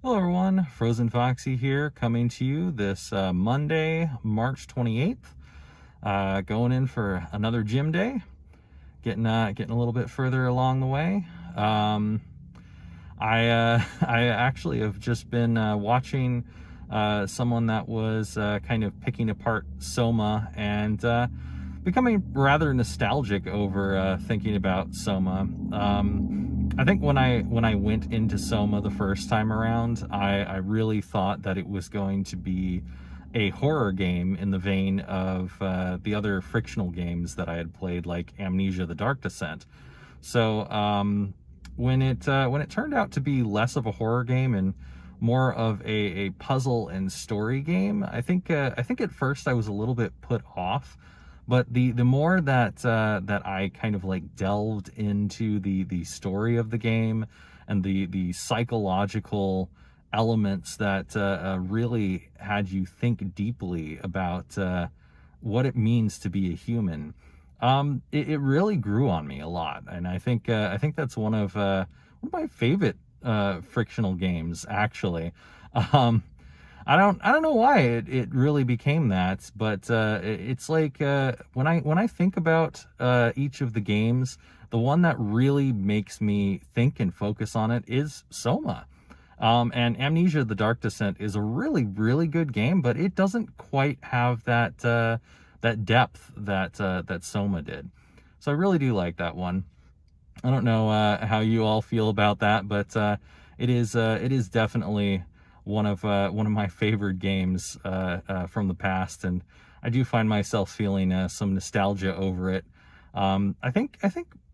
Hello everyone, FrozenFoxy here, coming to you this Monday, March 28th. Going in for another gym day, getting a little bit further along the way. Um, I actually have just been watching someone that was kind of picking apart Soma and becoming rather nostalgic over thinking about Soma. I think when I went into Soma the first time around, I really thought that it was going to be a horror game in the vein of the other frictional games that I had played, like Amnesia: The Dark Descent. So when it turned out to be less of a horror game and more of a puzzle and story game, I think at first I was a little bit put off, but the more that I kind of like delved into the story of the game and the psychological elements that really had you think deeply about what it means to be a human, it really grew on me a lot, and I think that's one of my favorite frictional games, actually. Um, I don't know why it really became that, but it's like when I think about each of the games, the one that really makes me think and focus on it is Soma. And Amnesia: The Dark Descent is a really, really good game, but it doesn't quite have that depth that Soma did. So I really do like that one. I don't know how you all feel about that, but it is definitely one of my favorite games from the past, and I do find myself feeling some nostalgia over it. I think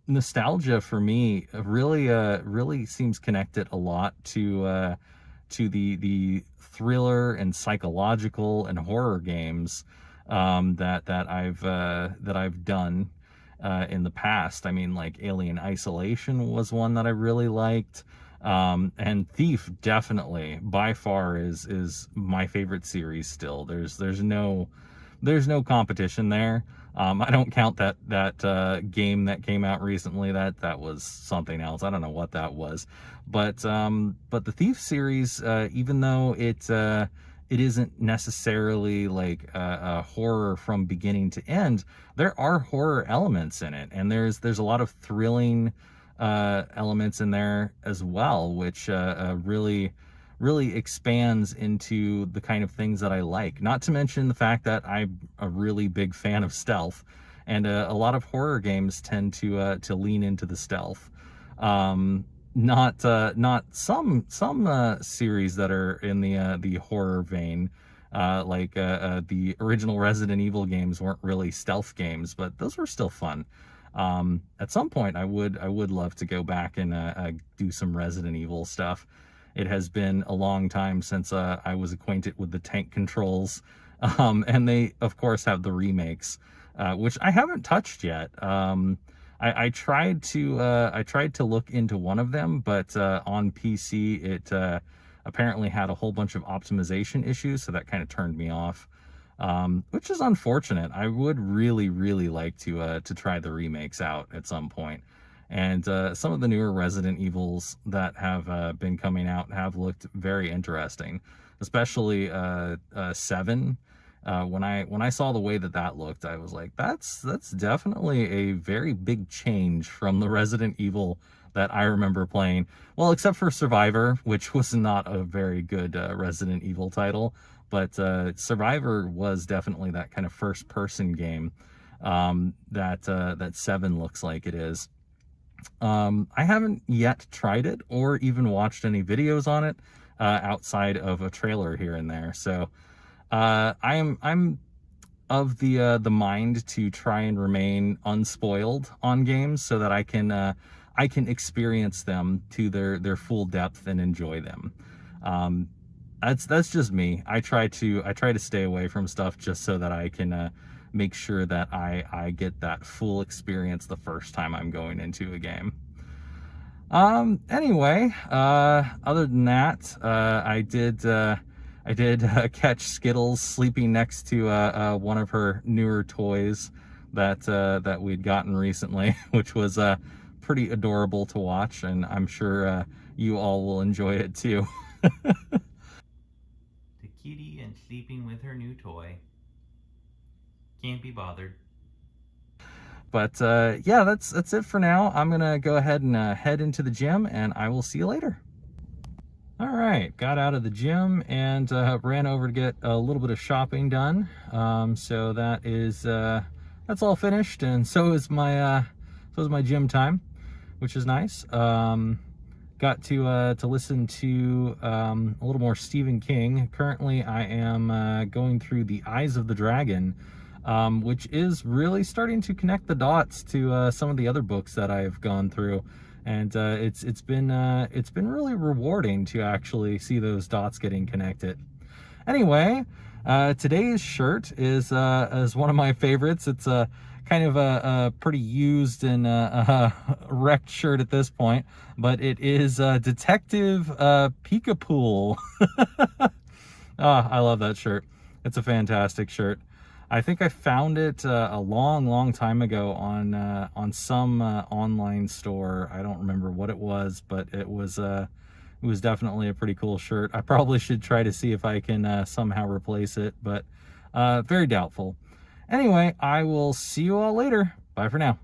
nostalgia for me really seems connected a lot to the thriller and psychological and horror games that I've done in the past. I mean, like Alien Isolation was one that I really liked. And Thief definitely by far is my favorite series still. There's no competition there. I don't count that game that came out recently. That was something else. I don't know what that was, but the Thief series, even though it isn't necessarily like a horror from beginning to end, there are horror elements in it, and there's a lot of thrilling elements in there as well, which really expands into the kind of things that I like. Not to mention the fact that I'm a really big fan of stealth, and a lot of horror games tend to lean into the stealth. Not some series that are in the horror vein, the original Resident Evil games weren't really stealth games, but those were still fun. At some point, I would love to go back and do some Resident Evil stuff. It has been a long time since I was acquainted with the tank controls, and they of course have the remakes, which I haven't touched yet. I tried to look into one of them, but on PC it apparently had a whole bunch of optimization issues, so that kind of turned me off, which is unfortunate. I would really, really like to try the remakes out at some point. And some of the newer Resident Evils that have been coming out have looked very interesting, especially 7. When I saw the way that looked, I was like, that's definitely a very big change from the Resident Evil that I remember playing. Well, except for Survivor, which was not a very good Resident Evil title, but Survivor was definitely that kind of first-person game that 7 looks like it is. I haven't yet tried it or even watched any videos on it outside of a trailer here and there. So I'm of the mind to try and remain unspoiled on games so that I can experience them to their full depth and enjoy them. Um, that's just me. I try to stay away from stuff just so that I can make sure that I get that full experience the first time I'm going into a game. Anyway, other than that, I did catch Skittles sleeping next to one of her newer toys that we'd gotten recently, which was pretty adorable to watch, and I'm sure you all will enjoy it too. The kitty and sleeping with her new toy. Can't be bothered. But yeah, that's it for now. I'm gonna go ahead and head into the gym, and I will see you later. All right, got out of the gym and ran over to get a little bit of shopping done. So that is that's all finished, and so is my gym time, which is nice. Got to listen to a little more Stephen King. Currently, I am going through The Eyes of the Dragon, which is really starting to connect the dots to some of the other books that I've gone through, and it's been really rewarding to actually see those dots getting connected. Anyway, today's shirt is one of my favorites. It's a kind of a pretty used and wrecked shirt at this point, but it is Detective Peekapool. Ah, I love that shirt. It's a fantastic shirt. I think I found it a long time ago on some online store. I don't remember what it was, but it was definitely a pretty cool shirt. I probably should try to see if I can somehow replace it, but very doubtful. Anyway, I will see you all later. Bye for now.